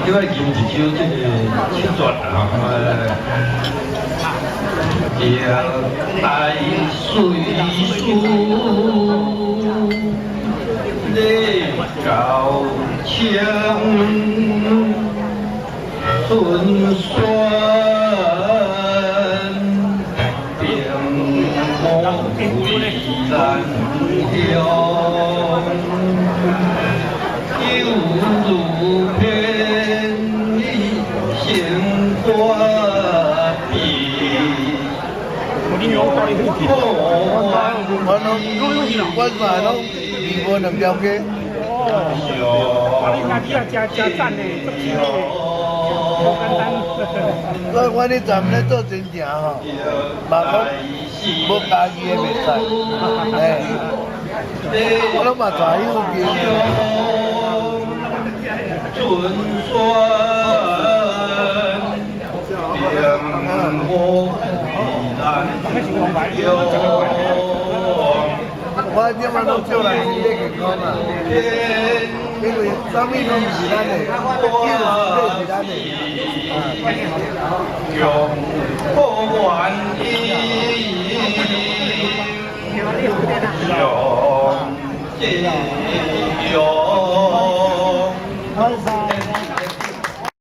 即摆吟一首这个七绝啊，叫大水书你高墙春山并无为难乡。有如片里鲜花比，我我买拢2万2条鸡。哦，你家己啊，真赞嘞，足钱嘞，无简单。我咧站咧做真正吼，嘛讲无家己的袂使，我拢嘛带有去。春山并无难乡。我即马拢叫人身体健康啊，因为啥物拢是咱的，技术是咱的。用不完意，用这用。